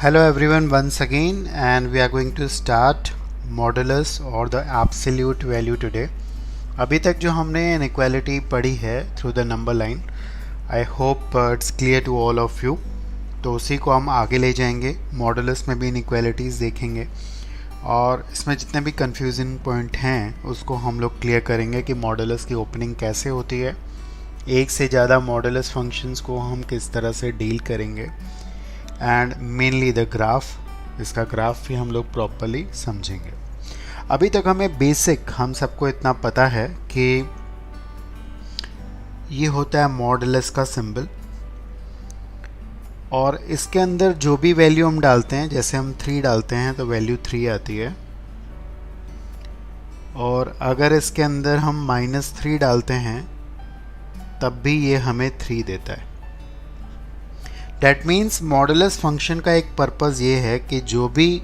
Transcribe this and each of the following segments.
Hello everyone once again, and we are going to start modulus or the absolute value today. अभी तक जो हमने inequality पढ़ी है through the number line, I hope it's clear to all of you. तो उसी को हम आगे ले जाएंगे. मॉडुलस में भी inequalities देखेंगे और इसमें जितने भी कंफ्यूजिंग पॉइंट हैं उसको हम लोग क्लियर करेंगे कि मॉडुलस की ओपनिंग कैसे होती है, एक से ज़्यादा मॉडुलस फंक्शंस को हम किस तरह से डील करेंगे एंड मेनली द ग्राफ, इसका ग्राफ भी हम लोग प्रॉपरली समझेंगे. अभी तक हमें बेसिक हम सबको इतना पता है कि ये होता है मॉडुलस का सिंबल और इसके अंदर जो भी वैल्यू हम डालते हैं, जैसे हम 3 डालते हैं तो वैल्यू 3 आती है, और अगर इसके अंदर हम -3 डालते हैं तब भी ये हमें 3 देता है. डैट मीन्स मॉडुलस फंक्शन का एक पर्पज़ ये है कि जो भी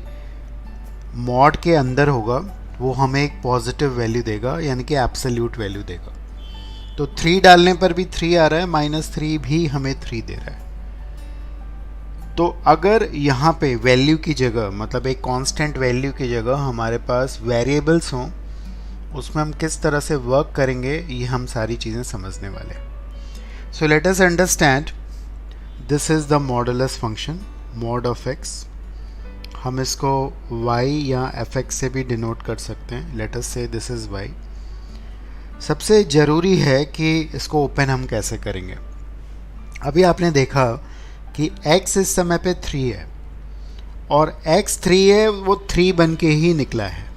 मॉड के अंदर होगा वो हमें एक पॉजिटिव वैल्यू देगा, यानी कि एब्सोल्यूट वैल्यू देगा. तो 3 डालने पर भी 3 आ रहा है, -3 भी हमें 3 दे रहा है. तो अगर यहाँ पे वैल्यू की जगह, मतलब एक कांस्टेंट वैल्यू की जगह हमारे पास वेरिएबल्स हों, उसमें हम किस तरह से वर्क करेंगे ये हम सारी चीज़ें समझने वाले हैं. So let us understand. This is the modulus function mod of x. हम इसको y या fx से भी डिनोट कर सकते हैं. लेट अस से दिस इज़ y. सबसे ज़रूरी है कि इसको ओपन हम कैसे करेंगे. अभी आपने देखा कि x इस समय पे 3 है और x 3 है, वो 3 बन के ही निकला है,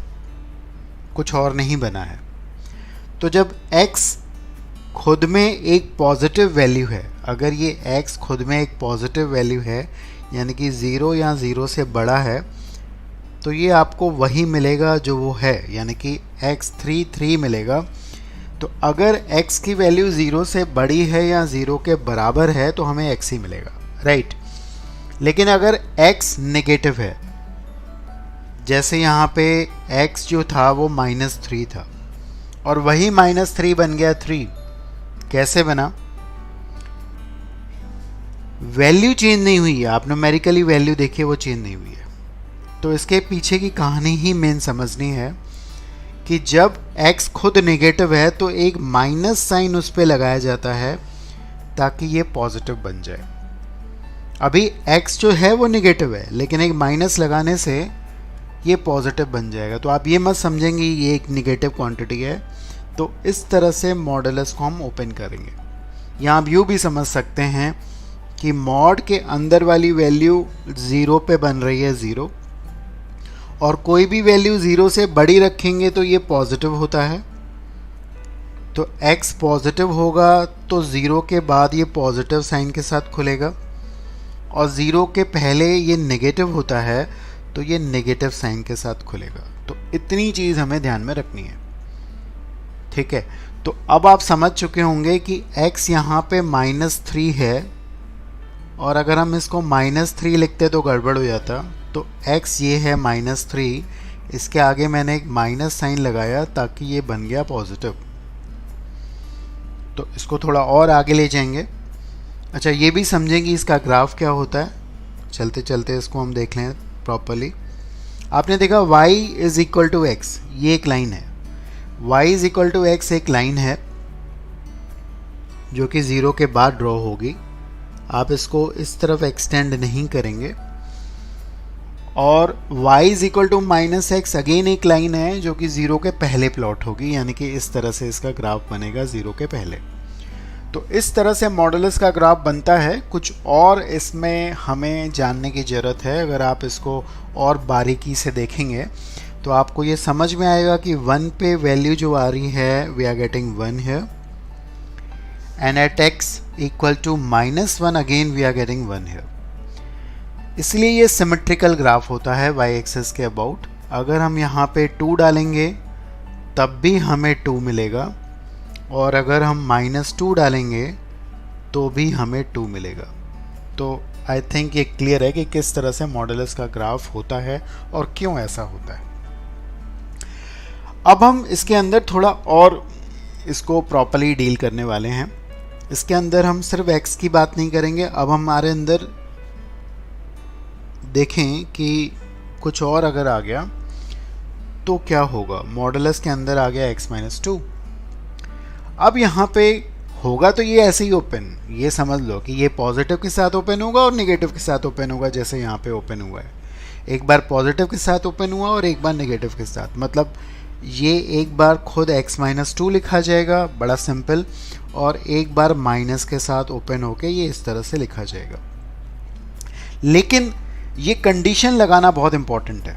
कुछ और नहीं बना है. तो जब x खुद में एक पॉजिटिव वैल्यू है, अगर ये x खुद में एक पॉजिटिव वैल्यू है यानी कि 0 या 0 से बड़ा है, तो ये आपको वही मिलेगा जो वो है, यानी कि x 3 मिलेगा. तो अगर x की वैल्यू 0 से बड़ी है या 0 के बराबर है तो हमें x ही मिलेगा, राइट. लेकिन अगर x नेगेटिव है, जैसे यहाँ पे x जो था वो -3 था और वही -3 बन गया 3. कैसे बना? वैल्यू चेंज नहीं हुई है, आप न्यूमेरिकली वैल्यू देखिए वो चेंज नहीं हुई है. तो इसके पीछे की कहानी ही मेन समझनी है कि जब x खुद नेगेटिव है तो एक माइनस साइन उस पर लगाया जाता है ताकि ये पॉजिटिव बन जाए. अभी x जो है वो नेगेटिव है, लेकिन एक माइनस लगाने से ये पॉजिटिव बन जाएगा. तो आप ये मत समझेंगे ये एक नेगेटिव क्वांटिटी है. तो इस तरह से मॉडुलस को हम ओपन करेंगे. यहाँ आप यूँ भी समझ सकते हैं कि मॉड के अंदर वाली वैल्यू 0 पे बन रही है 0, और कोई भी वैल्यू 0 से बड़ी रखेंगे तो ये पॉजिटिव होता है. तो x पॉजिटिव होगा तो 0 के बाद ये पॉजिटिव साइन के साथ खुलेगा, और 0 के पहले ये नेगेटिव होता है तो ये नेगेटिव साइन के साथ खुलेगा. तो इतनी चीज़ हमें ध्यान में रखनी है, ठीक है. तो अब आप समझ चुके होंगे कि x यहाँ पे -3 है, और अगर हम इसको -3 लिखते तो गड़बड़ हो जाता. तो x ये है -3, इसके आगे मैंने एक माइनस साइन लगाया ताकि ये बन गया पॉजिटिव. तो इसको थोड़ा और आगे ले जाएंगे. अच्छा, ये भी समझेंगे इसका ग्राफ क्या होता है. चलते चलते इसको हम देख लें प्रॉपरली. आपने देखा y is equal to x, ये एक लाइन है. y is equal to x एक लाइन है जो कि 0 के बाद ड्रॉ होगी. आप इसको इस तरफ एक्सटेंड नहीं करेंगे. और y is equal to -x again एक लाइन है जो कि 0 के पहले प्लॉट होगी, यानी कि इस तरह से इसका ग्राफ बनेगा 0 के पहले. तो इस तरह से मॉडुलस का ग्राफ बनता है. कुछ और इसमें हमें जानने की ज़रूरत है. अगर आप इसको और बारीकी से देखेंगे तो आपको ये समझ में आएगा कि 1 पे वैल्यू जो आ रही है वी आर गेटिंग 1 है, and at x equal to -1 again we are getting 1 है. इसलिए ये सिमेट्रिकल ग्राफ होता है y एक्सिस के अबाउट. अगर हम यहाँ पे 2 डालेंगे तब भी हमें 2 मिलेगा, और अगर हम -2 डालेंगे तो भी हमें 2 मिलेगा. तो आई थिंक ये क्लियर है कि किस तरह से मॉडुलस का ग्राफ होता है और क्यों ऐसा होता है. अब हम इसके अंदर थोड़ा और इसको प्रॉपर्ली डील करने वाले हैं. इसके अंदर हम सिर्फ x की बात नहीं करेंगे, अब हमारे अंदर देखें कि कुछ और अगर आ गया तो क्या होगा, मॉडुलस के अंदर आ गया x-2। अब यहाँ पे होगा तो ये ऐसे ही ओपन, ये समझ लो कि ये पॉजिटिव के साथ ओपन होगा और नेगेटिव के साथ ओपन होगा, जैसे यहाँ पे ओपन हुआ है। एक बार पॉजिटिव के साथ ओपन हुआ और एक बार नेगेटिव के साथ, मतलब ये एक बार खुद x-2 लिखा जाएगा, बड़ा सिंपल, और एक बार माइनस के साथ ओपन होके ये इस तरह से लिखा जाएगा। लेकिन ये कंडीशन लगाना बहुत इंपॉर्टेंट है,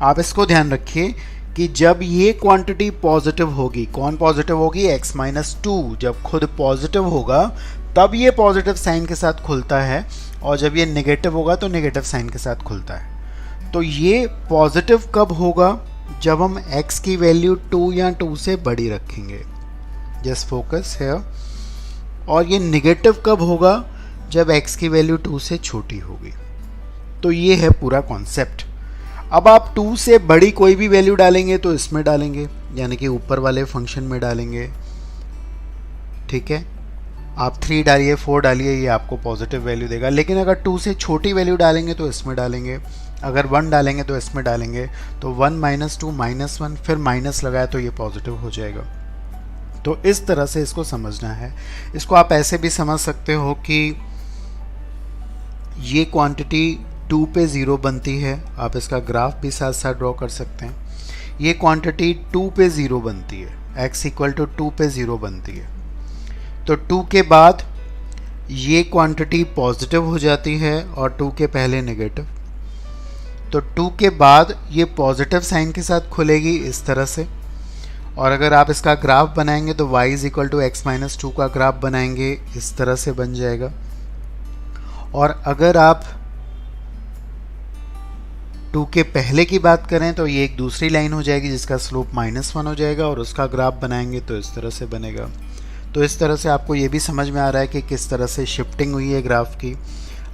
आप इसको ध्यान रखिए कि जब ये क्वांटिटी पॉजिटिव होगी, कौन पॉजिटिव होगी, x-2, जब खुद पॉजिटिव होगा तब ये पॉजिटिव साइन के साथ खुलता है, और जब ये नेगेटिव होगा तो नेगेटिव साइन के साथ खुलता है। तो ये पॉजिटिव कब होगा, जब हम x की वैल्यू 2 या 2 से बड़ी रखेंगे, जस्ट फोकस है। और ये नेगेटिव कब होगा, जब x की वैल्यू 2 से छोटी होगी। तो ये है पूरा कॉन्सेप्ट। अब आप 2 से बड़ी कोई भी वैल्यू डालेंगे तो इसमें डालेंगे, यानी कि ऊपर वाले फंक्शन में डालेंगे, ठीक है। आप 3 डालिए, 4 डालिए, ये आपको पॉजिटिव वैल्यू देगा। लेकिन अगर 2 से छोटी वैल्यू डालेंगे तो इसमें डालेंगे, अगर 1 डालेंगे तो इसमें डालेंगे। तो 1 - 2 -1, फिर माइनस लगाया तो ये पॉजिटिव हो जाएगा। तो इस तरह से इसको समझना है। इसको आप ऐसे भी समझ सकते हो कि ये क्वांटिटी 2 पे 0 बनती है, आप इसका ग्राफ भी साथ साथ ड्रॉ कर सकते हैं। ये क्वांटिटी 2 पे 0 बनती है, x = 2 पे 0 बनती है। तो 2 के बाद ये क्वांटिटी पॉजिटिव हो जाती है और 2 के पहले नेगेटिव। तो 2 के बाद ये पॉजिटिव साइन के साथ खुलेगी इस तरह से। और अगर आप इसका ग्राफ बनाएंगे तो y = x-2 का ग्राफ बनाएंगे, इस तरह से बन जाएगा। और अगर आप 2 के पहले की बात करें तो ये एक दूसरी लाइन हो जाएगी जिसका स्लोप -1 हो जाएगा, और उसका ग्राफ बनाएंगे तो इस तरह से बनेगा। तो इस तरह से आपको ये भी समझ में आ रहा है कि किस तरह से शिफ्टिंग हुई है ग्राफ की।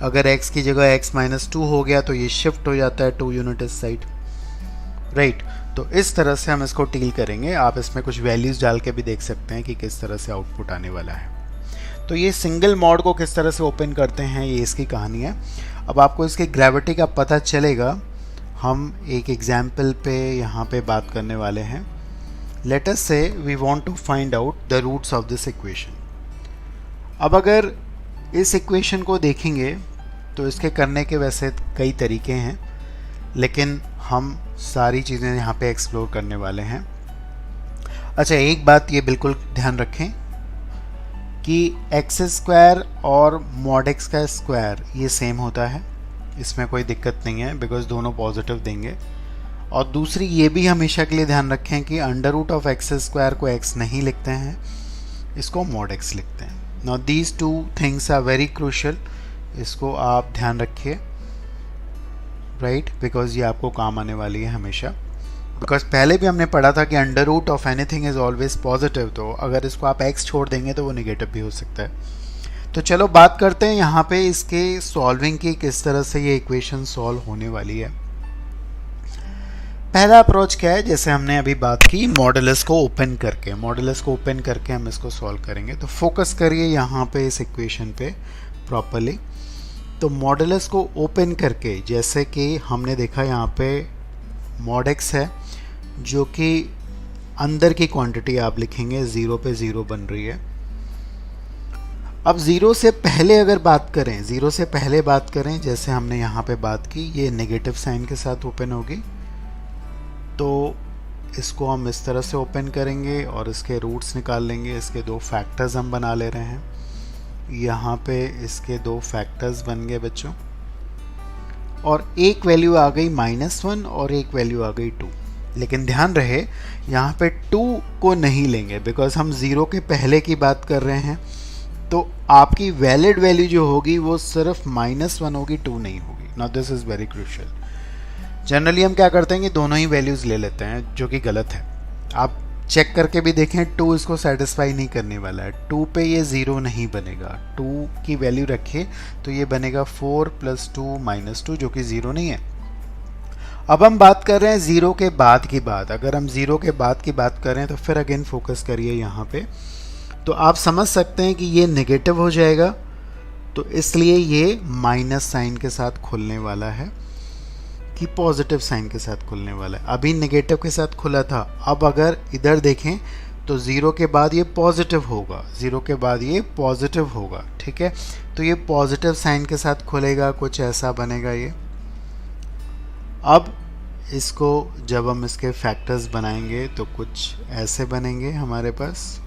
अगर x की जगह x-2 हो गया तो ये शिफ्ट हो जाता है 2 यूनिट इस साइड, राइट। तो इस तरह से हम इसको डील करेंगे। आप इसमें कुछ वैल्यूज़ डाल के भी देख सकते हैं कि किस तरह से आउटपुट आने वाला है। तो ये सिंगल मॉड को किस तरह से ओपन करते हैं, ये इसकी कहानी है। अब आपको इसकी ग्रेविटी का पता चलेगा। हम एक एग्जाम्पल पे यहाँ पे बात करने वाले हैं। Let us say we want to find out the roots of this equation. अब अगर इस इक्वेशन को देखेंगे तो इसके करने के वैसे कई तरीके हैं, लेकिन हम सारी चीज़ें यहाँ पे एक्सप्लोर करने वाले हैं। अच्छा, एक बात ये बिल्कुल ध्यान रखें कि x² और mod x का स्क्वायर ये सेम होता है, इसमें कोई दिक्कत नहीं है, बिकॉज दोनों पॉजिटिव देंगे। और दूसरी ये भी हमेशा के लिए ध्यान रखें कि √(x² को x नहीं लिखते हैं, इसको mod x लिखते हैं। Now these 2 things are very crucial, इसको आप ध्यान रखिए, राइट, बिकॉज ये आपको काम आने वाली है हमेशा। बिकॉज पहले भी हमने पढ़ा था कि √(anything is always positive, तो अगर इसको आप x छोड़ देंगे तो वो नेगेटिव भी हो सकता है। तो चलो बात करते हैं यहाँ पे इसके सॉल्विंग की, किस तरह से ये इक्वेशन सॉल्व होने वाली है। पहला अप्रोच क्या है, जैसे हमने अभी बात की, मॉडुलस को ओपन करके, मॉडुलस को ओपन करके हम इसको सॉल्व करेंगे। तो फोकस करिए यहाँ पे इस इक्वेशन पे प्रॉपरली। तो मॉडुलस को ओपन करके, जैसे कि हमने देखा यहाँ पे mod x है जो कि अंदर की क्वांटिटी आप लिखेंगे, 0 पे 0 बन रही है। अब 0 से पहले अगर बात करें, 0 से पहले बात करें, जैसे हमने यहाँ पे बात की, ये नेगेटिव साइन के साथ ओपन होगी। तो इसको हम इस तरह से ओपन करेंगे और इसके रूट्स निकाल लेंगे। इसके 2 फैक्टर्स हम बना ले रहे हैं। यहाँ पे इसके 2 फैक्टर्स बन गए बच्चों, और एक वैल्यू आ गई -1 और एक वैल्यू आ गई 2। लेकिन ध्यान रहे यहाँ पे 2 को नहीं लेंगे, बिकॉज हम 0 के पहले की बात कर रहे हैं। तो आपकी वैलिड वैल्यू जो होगी वो सिर्फ -1 होगी, 2 नहीं होगी। Now this is very crucial. Generally हम क्या करते हैं कि दोनों ही वैल्यूज़ ले लेते हैं, जो कि गलत है। आप चेक करके भी देखें, 2 इसको सेटिस्फाई नहीं करने वाला है। 2 पे ये 0 नहीं बनेगा। 2 की वैल्यू रखिए तो ये बनेगा 4 + 2 - 2, जो कि 0 नहीं है। अब हम बात कर रहे हैं 0 के बाद की बात। अगर हम 0 के बाद की बात करें तो फिर अगेन फोकस करिए यहाँ पे। तो आप समझ सकते हैं कि ये नेगेटिव हो जाएगा तो इसलिए ये माइनस साइन के साथ खुलने वाला है कि पॉजिटिव साइन के साथ खुलने वाला है। अभी नेगेटिव के साथ खुला था, अब अगर इधर देखें तो ज़ीरो के बाद ये पॉजिटिव होगा, ज़ीरो के बाद ये पॉजिटिव होगा, ठीक है। तो ये पॉजिटिव साइन के साथ खुलेगा, कुछ ऐसा बनेगा ये। अब इसको जब हम इसके फैक्टर्स बनाएंगे तो कुछ ऐसे बनेंगे हमारे पास,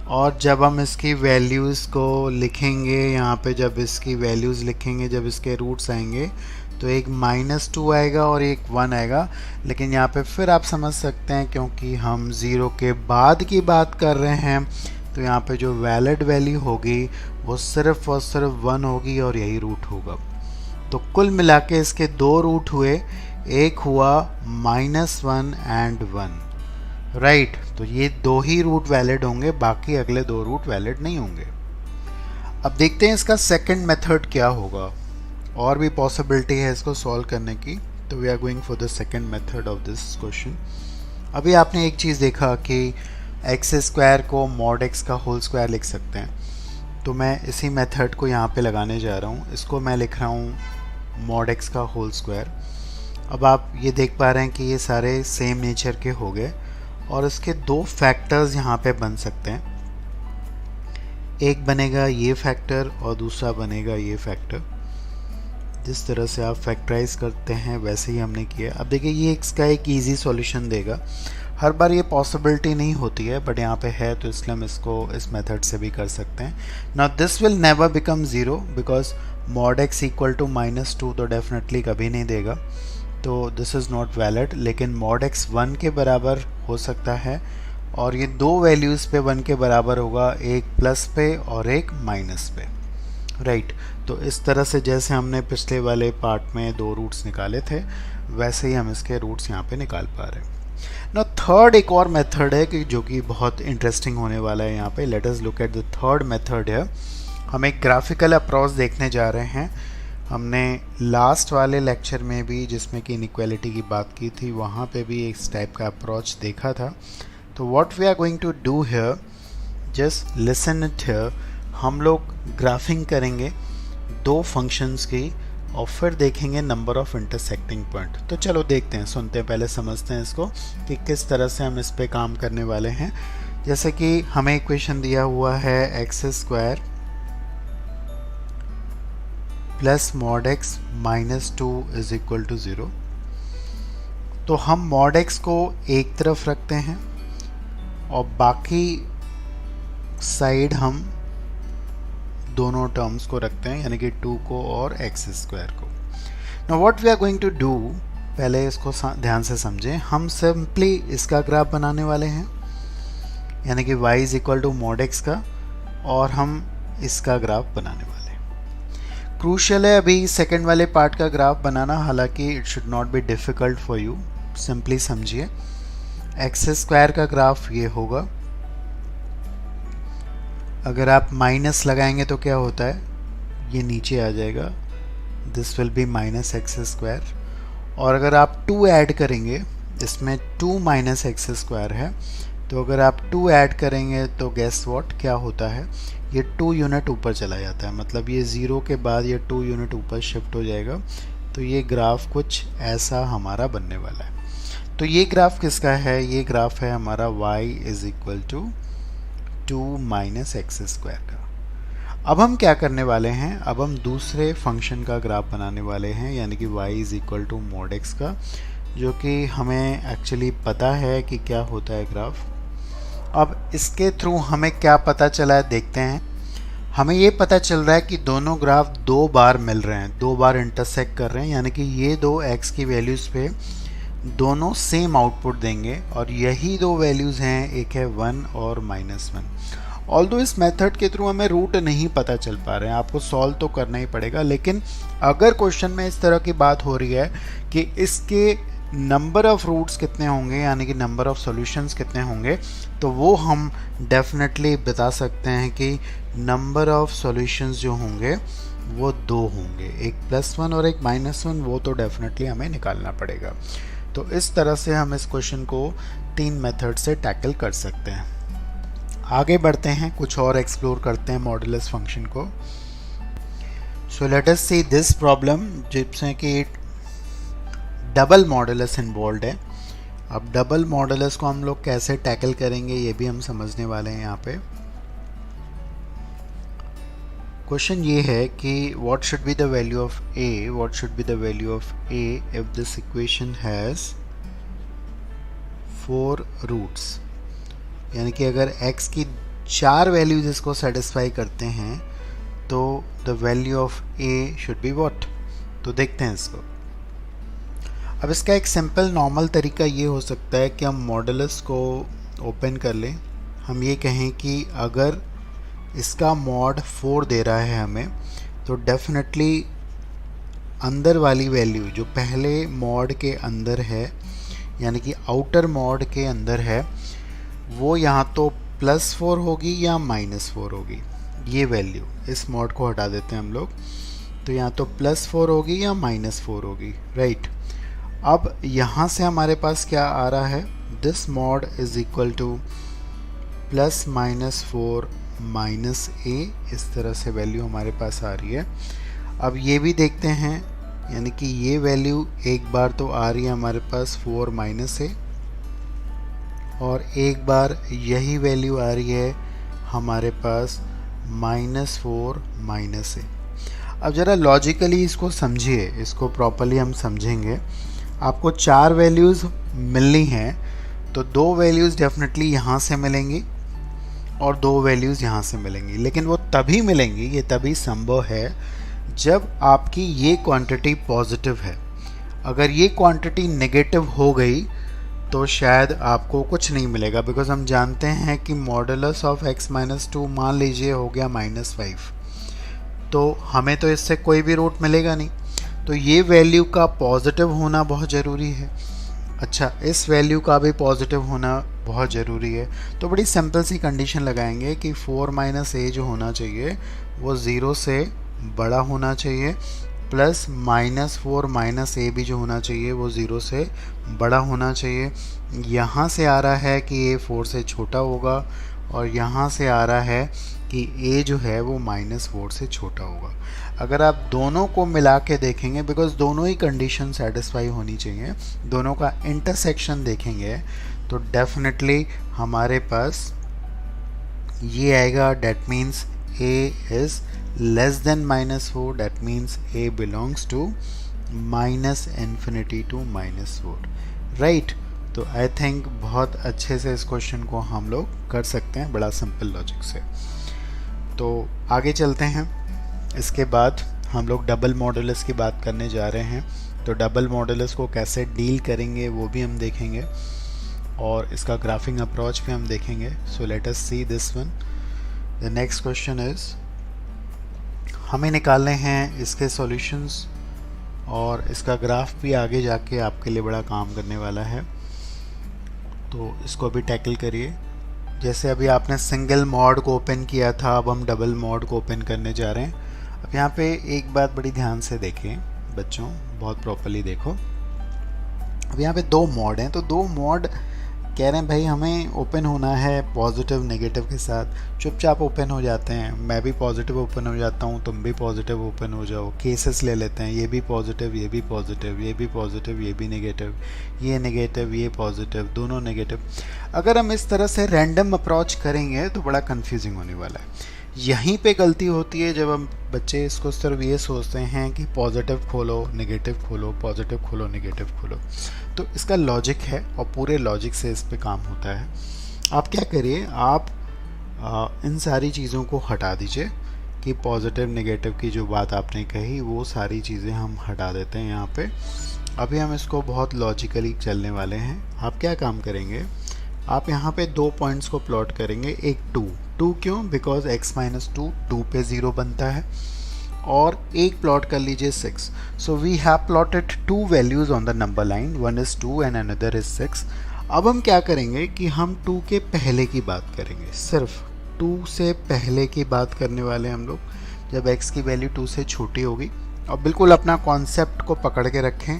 और जब हम इसकी वैल्यूज़ को लिखेंगे यहाँ पे, जब इसकी वैल्यूज़ लिखेंगे, जब इसके रूट्स आएंगे तो एक -2 आएगा और एक 1 आएगा। लेकिन यहाँ पे फिर आप समझ सकते हैं क्योंकि हम ज़ीरो के बाद की बात कर रहे हैं तो यहाँ पे जो वैलिड वैल्यू होगी वो सिर्फ और सिर्फ 1 होगी और यही रूट होगा। तो कुल मिला के इसके दो रूट हुए, एक हुआ -1 एंड 1, राइट। तो ये दो ही रूट वैलिड होंगे, बाकी अगले दो रूट वैलिड नहीं होंगे। अब देखते हैं इसका सेकंड मेथड क्या होगा, और भी पॉसिबिलिटी है इसको सॉल्व करने की। तो we are going for the second method of this question. अभी आपने एक चीज़ देखा कि एक्स स्क्वायर को मॉड एक्स का होल स्क्वायर लिख सकते हैं, तो मैं इसी मेथड को यहाँ पे लगाने जा रहा हूँ। इसको मैं लिख रहा हूँ मॉड एक्स का होल स्क्वायर। अब आप ये देख पा रहे हैं कि ये सारे सेम नेचर के हो गए और इसके दो फैक्टर्स यहाँ पे बन सकते हैं। एक बनेगा ये फैक्टर और दूसरा बनेगा ये फैक्टर। जिस तरह से आप फैक्टराइज करते हैं वैसे ही हमने किया। अब देखिए ये इसका एक इजी सॉल्यूशन देगा। हर बार ये पॉसिबिलिटी नहीं होती है, बट यहाँ पे है तो इसलिए हम इसको इस मेथड से भी कर सकते हैं। Now this will never become zero because mod x equal to -2 तो डेफिनेटली कभी नहीं देगा, तो दिस इज़ नॉट वैलिड। लेकिन मॉड एक्स 1 के बराबर हो सकता है और ये दो वैल्यूज़ पे 1 के बराबर होगा, एक प्लस पे और एक माइनस पे, राइट। तो इस तरह से जैसे हमने पिछले वाले पार्ट में दो रूट्स निकाले थे वैसे ही हम इसके रूट्स यहाँ पे निकाल पा रहे हैं। ना थर्ड एक और मेथड है कि जो कि बहुत इंटरेस्टिंग होने वाला है यहाँ पे। Let us look at the third method है। हम एक ग्राफिकल अप्रोच देखने जा रहे हैं। हमने लास्ट वाले लेक्चर में भी जिसमें कि इनइक्वालिटी की बात की थी वहाँ पे भी इस टाइप का अप्रोच देखा था। तो what we are going to do here, just listen it here. हम लोग ग्राफिंग करेंगे दो फंक्शंस की और फिर देखेंगे नंबर ऑफ इंटरसेक्टिंग पॉइंट। तो चलो देखते हैं, सुनते हैं, पहले समझते हैं इसको कि किस तरह से हम इस पे काम करने वाले हैं। जैसे कि हमें इक्वेशन दिया हुआ है x square plus mod x -2 is equal to 0। तो हम मॉड एक्स को एक तरफ रखते हैं और बाकी साइड हम दोनों टर्म्स को रखते हैं, यानी कि 2 को और एक्स स्क्वायर को। Now what we are going to do, पहले इसको ध्यान से समझें। हम सिंपली इसका ग्राफ बनाने वाले हैं, यानी कि y is equal to mod x का, और हम इसका ग्राफ बनाने वाले हैं। क्रूशियल है अभी सेकंड वाले पार्ट का ग्राफ बनाना, हालांकि it should not be difficult for you. Simply समझिए, एक्स स्क्वायर का ग्राफ ये होगा। अगर आप माइनस लगाएंगे तो क्या होता है, ये नीचे आ जाएगा, this will be minus x square. और अगर आप 2 ऐड करेंगे, इसमें 2 माइनस एक्स स्क्वायर है, तो अगर आप 2 ऐड करेंगे तो गेस व्हाट क्या होता है, ये 2 यूनिट ऊपर चला जाता है। मतलब ये 0 के बाद ये 2 यूनिट ऊपर शिफ्ट हो जाएगा। तो ये ग्राफ कुछ ऐसा हमारा बनने वाला है। तो ये ग्राफ किसका है, ये ग्राफ है हमारा y is equal to 2 minus x square का। अब हम क्या करने वाले हैं, अब हम दूसरे फंक्शन का ग्राफ बनाने वाले हैं, यानी कि y is equal to mod x का, जो कि हमें एक्चुअली पता है कि क्या होता है ग्राफ। अब इसके थ्रू हमें क्या पता चला है देखते हैं। हमें ये पता चल रहा है कि दोनों ग्राफ 2 बार मिल रहे हैं, 2 बार इंटरसेक्ट कर रहे हैं, यानी कि ये दो x की वैल्यूज़ पे दोनों सेम आउटपुट देंगे, और यही दो वैल्यूज़ हैं, एक है 1 और -1। ऑल्दो इस मेथड के थ्रू हमें रूट नहीं पता चल पा रहे हैं, आपको सॉल्व तो करना ही पड़ेगा। लेकिन अगर क्वेश्चन में इस तरह की बात हो रही है कि इसके नंबर ऑफ रूट्स कितने होंगे, यानी कि नंबर ऑफ सॉल्यूशंस कितने होंगे, तो वो हम डेफिनेटली बता सकते हैं कि नंबर ऑफ सॉल्यूशंस जो होंगे वो 2 होंगे, एक +1 और एक -1, वो तो डेफिनेटली हमें निकालना पड़ेगा। तो इस तरह से हम इस क्वेश्चन को 3 मेथड से टैकल कर सकते हैं। आगे बढ़ते हैं, कुछ और एक्सप्लोर करते हैं मॉडुलस फंक्शन को। So let us see this problem जिसमें कि डबल मॉडुलस इन्वॉल्व है। अब डबल मॉडुलस को हम लोग कैसे टैकल करेंगे ये भी हम समझने वाले हैं। यहाँ पे क्वेश्चन ये है कि what should be the value of A, what should be the value of A if this equation has 4 roots, यानी कि अगर x की 4 वैल्यूज इसको सेटिस्फाई करते हैं तो the value of a should be what. तो देखते हैं इसको। अब इसका एक सिंपल नॉर्मल तरीका ये हो सकता है कि हम मॉडुलस को ओपन कर लें, हम ये कहें कि अगर इसका मॉड 4 दे रहा है हमें, तो डेफिनेटली अंदर वाली वैल्यू जो पहले मॉड के अंदर है, यानी कि आउटर मॉड के अंदर है, वो यहाँ तो +4 होगी या -4 होगी। ये वैल्यू, इस मॉड को हटा देते हैं हम लोग, तो यहाँ तो +4 होगी या -4 होगी, राइट। अब यहाँ से हमारे पास क्या आ रहा है, this mod is equal to +-4 -a, इस तरह से वैल्यू हमारे पास आ रही है। अब ये भी देखते हैं, यानी कि ये वैल्यू एक बार तो आ रही है हमारे पास 4 -a, और एक बार यही वैल्यू आ रही है हमारे पास -4 -a। अब ज़रा लॉजिकली इसको समझिए, इसको प्रॉपरली हम समझेंगे। आपको 4 वैल्यूज़ मिलनी हैं, तो 2 वैल्यूज़ डेफिनेटली यहाँ से मिलेंगी और 2 वैल्यूज़ यहाँ से मिलेंगी, लेकिन वो तभी मिलेंगी, ये तभी संभव है जब आपकी ये क्वांटिटी पॉजिटिव है। अगर ये क्वांटिटी नेगेटिव हो गई तो शायद आपको कुछ नहीं मिलेगा, बिकॉज हम जानते हैं कि मॉडुलस ऑफ x - 2 मान लीजिए हो गया -5, तो हमें तो इससे कोई भी रूट मिलेगा नहीं, तो ये वैल्यू का पॉजिटिव होना बहुत ज़रूरी है। अच्छा, इस वैल्यू का भी पॉजिटिव होना बहुत ज़रूरी है। तो बड़ी सिंपल सी कंडीशन लगाएंगे कि 4 - a जो होना चाहिए वो 0 से बड़ा होना चाहिए, प्लस -4 - a भी जो होना चाहिए वो 0 से बड़ा होना चाहिए। यहाँ से आ रहा है कि a 4 से छोटा होगा, और यहाँ से आ रहा है कि a जो है वो -4 से छोटा होगा। अगर आप दोनों को मिला के देखेंगे, बिकॉज दोनों ही कंडीशन सेटिस्फाई होनी चाहिए, दोनों का इंटरसेक्शन देखेंगे, तो डेफिनेटली हमारे पास ये आएगा, that means a is less than -4, that means a belongs to -∞ to -4, right। तो आई थिंक बहुत अच्छे से इस क्वेश्चन को हम लोग कर सकते हैं, बड़ा सिंपल लॉजिक से। तो आगे चलते हैं। इसके बाद हम लोग डबल मॉडुलस की बात करने जा रहे हैं, तो डबल मॉडुलस को कैसे डील करेंगे वो भी हम देखेंगे, और इसका ग्राफिंग अप्रोच भी हम देखेंगे। So let us see this one. The next question is, हमें निकालने हैं इसके सॉल्यूशंस, और इसका ग्राफ भी आगे जाके आपके लिए बड़ा काम करने वाला है, तो इसको अभी टैकल करिए। जैसे अभी आपने सिंगल मॉड को ओपन किया था, अब हम डबल मॉड को ओपन करने जा रहे हैं। अब यहाँ पे एक बात बड़ी ध्यान से देखें बच्चों, बहुत प्रॉपर्ली देखो। अब यहाँ पे 2 मॉड हैं, तो 2 मॉड कह रहे हैं भाई हमें ओपन होना है पॉजिटिव नेगेटिव के साथ, चुपचाप ओपन हो जाते हैं। मैं भी पॉजिटिव ओपन हो जाता हूँ, तुम भी पॉजिटिव ओपन हो जाओ, केसेस ले लेते हैं, ये भी पॉजिटिव, ये भी पॉजिटिव, ये भी पॉजिटिव, ये भी नेगेटिव, ये नेगेटिव, ये पॉजिटिव, दोनों नेगेटिव। अगर हम इस तरह से रैंडम अप्रोच करेंगे तो बड़ा कन्फ्यूजिंग होने वाला है। यहीं पे गलती होती है जब हम बच्चे इसको सिर्फ ये सोचते हैं कि पॉजिटिव खोलो नेगेटिव खोलो, पॉजिटिव खोलो नेगेटिव खोलो। तो इसका लॉजिक है, और पूरे लॉजिक से इस पे काम होता है। आप क्या करिए, आप इन सारी चीज़ों को हटा दीजिए कि पॉजिटिव नेगेटिव की जो बात आपने कही वो सारी चीज़ें हम हटा देते हैं यहाँ पे। अभी हम इसको बहुत लॉजिकली चलने वाले हैं। आप क्या काम करेंगे, आप यहाँ पे 2 पॉइंट्स को प्लॉट करेंगे। एक 2 क्यों, बिकॉज x - 2 पे 0 बनता है, और एक प्लॉट कर लीजिए 6। So we have plotted 2 values on the number line, one is 2 and another is 6। अब हम क्या करेंगे कि हम 2 के पहले की बात करेंगे, सिर्फ 2 से पहले की बात करने वाले हम लोग, जब x की वैल्यू 2 से छोटी होगी। अब बिल्कुल अपना कॉन्सेप्ट को पकड़ के रखें,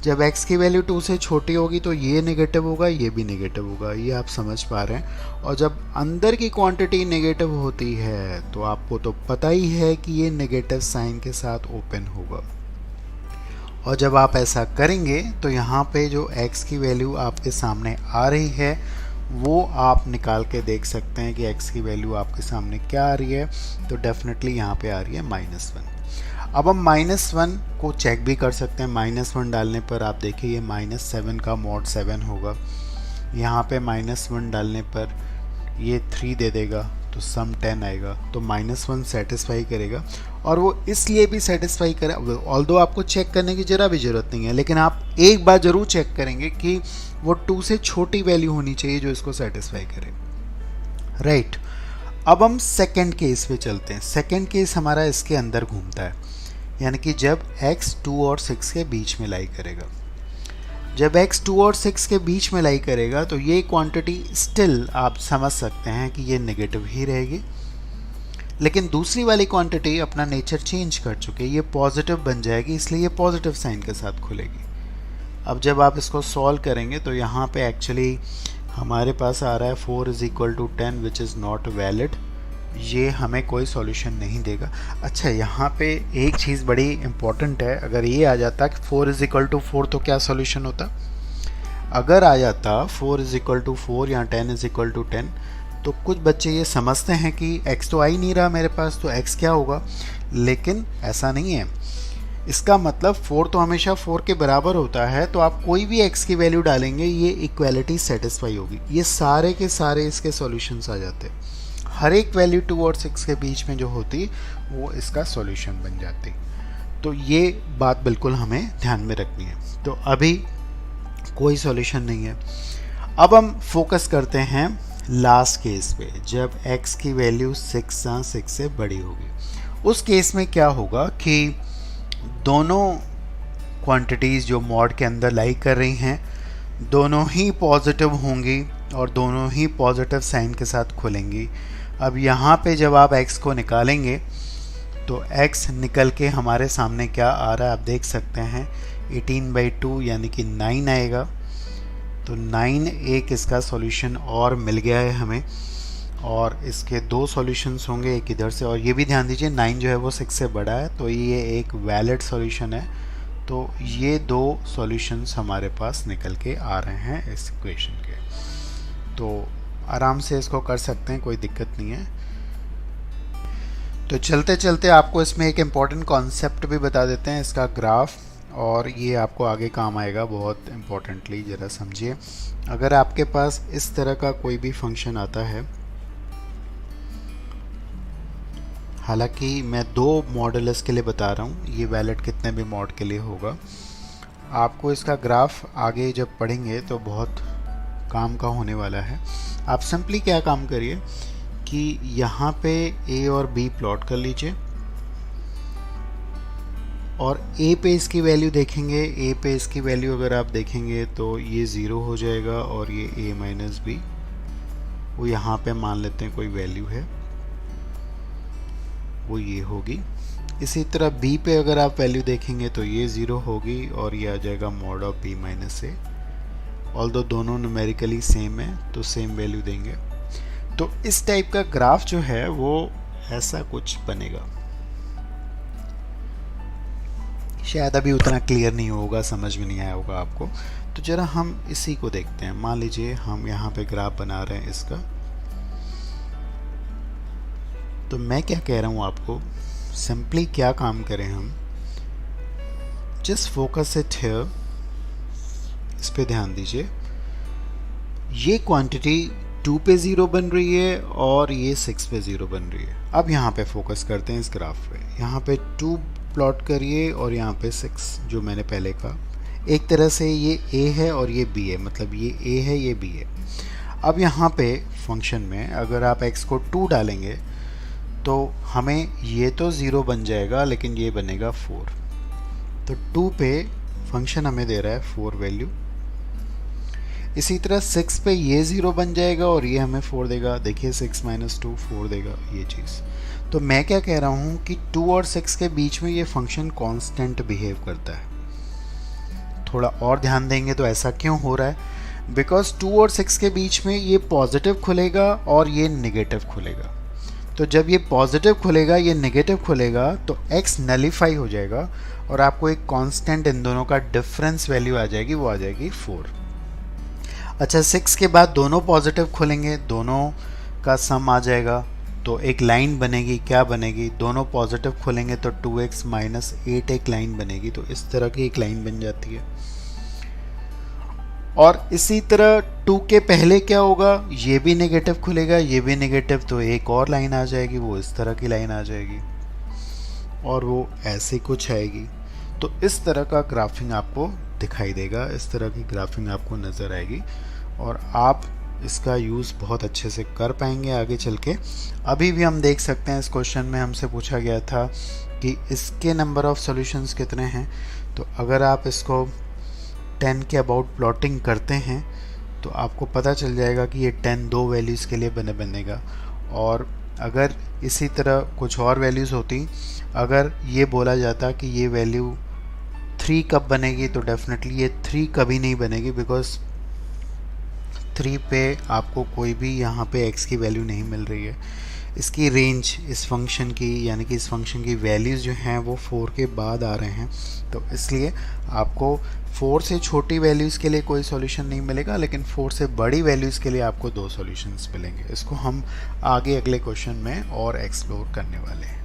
जब x की वैल्यू 2 से छोटी होगी तो ये नेगेटिव होगा, ये भी नेगेटिव होगा, ये आप समझ पा रहे हैं। और जब अंदर की क्वांटिटी नेगेटिव होती है तो आपको तो पता ही है कि ये नेगेटिव साइन के साथ ओपन होगा। और जब आप ऐसा करेंगे तो यहाँ पे जो x की वैल्यू आपके सामने आ रही है वो आप निकाल के देख सकते हैं कि x की वैल्यू आपके सामने क्या आ रही है। तो डेफिनेटली यहाँ पे आ रही है -1। अब हम -1 को चेक भी कर सकते हैं। -1 डालने पर आप देखिए ये -7 का mod 7 होगा। यहाँ पे -1 डालने पर ये 3 दे देगा तो सम 10 आएगा। तो -1 सेटिस्फाई करेगा, और वो इसलिए भी सेटिस्फाई करे, ऑल्दो आपको चेक करने की ज़रा भी ज़रूरत नहीं है, लेकिन आप एक बार ज़रूर चेक करेंगे कि वो 2 से छोटी वैल्यू होनी चाहिए जो इसको सेटिस्फाई करे। राइट, अब हम सेकेंड केस पे चलते हैं। सेकेंड केस हमारा इसके अंदर घूमता है, यानी कि जब x 2 और 6 के बीच में लाई करेगा। जब x 2 और 6 के बीच में लाई करेगा तो ये क्वांटिटी स्टिल आप समझ सकते हैं कि ये नेगेटिव ही रहेगी, लेकिन दूसरी वाली क्वांटिटी अपना नेचर चेंज कर चुकी है, ये पॉजिटिव बन जाएगी, इसलिए ये पॉजिटिव साइन के साथ खुलेगी। अब जब आप इसको सॉल्व करेंगे तो यहाँ पे एक्चुअली हमारे पास आ रहा है 4 = 10 विच इज़ नॉट वैलिड। ये हमें कोई सॉल्यूशन नहीं देगा। अच्छा, यहाँ पे एक चीज़ बड़ी इम्पॉर्टेंट है, अगर ये आ जाता कि 4 = 4 तो क्या सॉल्यूशन होता। अगर आ जाता 4 = 4 या 10 = 10 तो कुछ बच्चे ये समझते हैं कि x तो आ ही नहीं रहा मेरे पास, तो x क्या होगा, लेकिन ऐसा नहीं है। इसका मतलब 4 तो हमेशा 4 के बराबर होता है, तो आप कोई भी x की वैल्यू डालेंगे ये इक्वालिटी सेटिस्फाई होगी। ये सारे के सारे इसके सॉल्यूशंस आ जाते हैं। हर एक वैल्यू 2 और 6 के बीच में जो होती वो इसका सॉल्यूशन बन जाती। तो ये बात बिल्कुल हमें ध्यान में रखनी है। तो अभी कोई सॉल्यूशन नहीं है। अब हम फोकस करते हैं लास्ट केस पे, जब x की वैल्यू 6 से बड़ी होगी। उस केस में क्या होगा कि दोनों क्वांटिटीज़ जो मॉड के अंदर लाई कर रही हैं दोनों ही पॉजिटिव होंगी और दोनों ही पॉजिटिव साइन के साथ खुलेंगी। अब यहाँ पे जब आप x को निकालेंगे तो x निकल के हमारे सामने क्या आ रहा है आप देख सकते हैं, 18/2 यानी कि 9 आएगा। तो 9 एक इसका सॉल्यूशन और मिल गया है हमें, और इसके 2 सॉल्यूशंस होंगे, एक इधर से, और ये भी ध्यान दीजिए 9 जो है वो 6 से बड़ा है, तो ये एक वैलिड सॉल्यूशन है। तो ये 2 सॉल्यूशंस हमारे पास निकल के आ रहे हैं इस इक्वेशन के। तो आराम से इसको कर सकते हैं, कोई दिक्कत नहीं है। तो चलते चलते आपको इसमें एक इम्पॉर्टेंट कॉन्सेप्ट भी बता देते हैं, इसका ग्राफ, और ये आपको आगे काम आएगा बहुत इम्पोर्टेंटली, ज़रा समझिए। अगर आपके पास इस तरह का कोई भी फंक्शन आता है, हालांकि मैं 2 मॉडुलस के लिए बता रहा हूँ, ये वैलिड कितने भी मॉड के लिए होगा। आपको इसका ग्राफ आगे जब पढ़ेंगे तो बहुत काम का होने वाला है। आप सिंपली क्या काम करिए कि यहाँ पे a और b प्लॉट कर लीजिए, और a पे इसकी वैल्यू देखेंगे। a पे इसकी वैल्यू अगर आप देखेंगे तो ये 0 हो जाएगा, और ये a - b वो यहाँ पे मान लेते हैं कोई वैल्यू है, वो ये होगी। इसी तरह b पे अगर आप वैल्यू देखेंगे तो ये 0 होगी, और ये आ जाएगा mod of b - a। Although दोनों न्यूमेरिकली सेम है तो सेम वैल्यू देंगे। तो इस टाइप का ग्राफ जो है वो ऐसा कुछ बनेगा। शायद अभी उतना क्लियर नहीं होगा, समझ में नहीं आया होगा आपको। तो जरा हम इसी को देखते हैं। मान लीजिए हम यहाँ पे ग्राफ बना रहे हैं इसका। तो मैं क्या कह रहा हूँ आपको, सिंपली क्या काम करें हम, जस्ट फोकस इट हियर, इस पे ध्यान दीजिए। ये क्वांटिटी 2 पे 0 बन रही है और ये 6 पे 0 बन रही है। अब यहाँ पे फोकस करते हैं इस ग्राफ पे। यहाँ पे 2 प्लॉट करिए और यहाँ पे 6, जो मैंने पहले कहा। एक तरह से ये a है और ये b है, मतलब ये a है ये b है। अब यहाँ पे फंक्शन में अगर आप x को 2 डालेंगे तो हमें ये तो 0 बन जाएगा, लेकिन ये बनेगा 4। तो 2 पे फंक्शन हमें दे रहा है 4 वैल्यू। इसी तरह 6 पे ये 0 बन जाएगा और ये हमें 4 देगा। देखिए 6 - 2 4 देगा ये चीज़। तो मैं क्या कह रहा हूँ कि 2 और 6 के बीच में ये फंक्शन कांस्टेंट बिहेव करता है। थोड़ा और ध्यान देंगे तो ऐसा क्यों हो रहा है, बिकॉज 2 और 6 के बीच में ये पॉजिटिव खुलेगा और ये नेगेटिव खुलेगा। तो जब ये पॉजिटिव खुलेगा, ये नेगेटिव खुलेगा, तो x नलीफाई हो जाएगा और आपको एक कांस्टेंट इन दोनों का डिफरेंस वैल्यू आ जाएगी, वो आ जाएगी 4। अच्छा, 6 के बाद दोनों पॉजिटिव खुलेंगे, दोनों का सम आ जाएगा, तो एक लाइन बनेगी। क्या बनेगी? दोनों पॉजिटिव खुलेंगे तो 2x माइनस 8 एक लाइन बनेगी। तो इस तरह की एक लाइन बन जाती है। और इसी तरह 2 के पहले क्या होगा? ये भी नेगेटिव खुलेगा, ये भी नेगेटिव, तो एक और लाइन आ जाएगी, वो इस तरह की लाइन आ जाएगी और वो ऐसे कुछ आएगी। तो इस तरह का ग्राफिंग आपको दिखाई देगा, इस तरह की ग्राफिंग आपको नज़र आएगी और आप इसका यूज़ बहुत अच्छे से कर पाएंगे आगे चल के। अभी भी हम देख सकते हैं, इस क्वेश्चन में हमसे पूछा गया था कि इसके नंबर ऑफ़ सॉल्यूशंस कितने हैं। तो अगर आप इसको 10 के अबाउट प्लॉटिंग करते हैं तो आपको पता चल जाएगा कि ये 10 दो वैल्यूज़ के लिए बनेगा। और अगर इसी तरह कुछ और वैल्यूज़ होती, अगर ये बोला जाता कि ये वैल्यू 3 कब बनेगी, तो डेफिनेटली ये 3 कभी नहीं बनेगी, बिकॉज 3 पे आपको कोई भी यहाँ पे x की वैल्यू नहीं मिल रही है। इसकी रेंज इस फंक्शन की, यानी कि इस फंक्शन की वैल्यूज़ जो हैं वो 4 के बाद आ रहे हैं, तो इसलिए आपको 4 से छोटी वैल्यूज़ के लिए कोई सॉल्यूशन नहीं मिलेगा, लेकिन 4 से बड़ी वैल्यूज़ के लिए आपको 2 सॉल्यूशंस मिलेंगे। इसको हम आगे अगले क्वेश्चन में और एक्सप्लोर करने वाले हैं।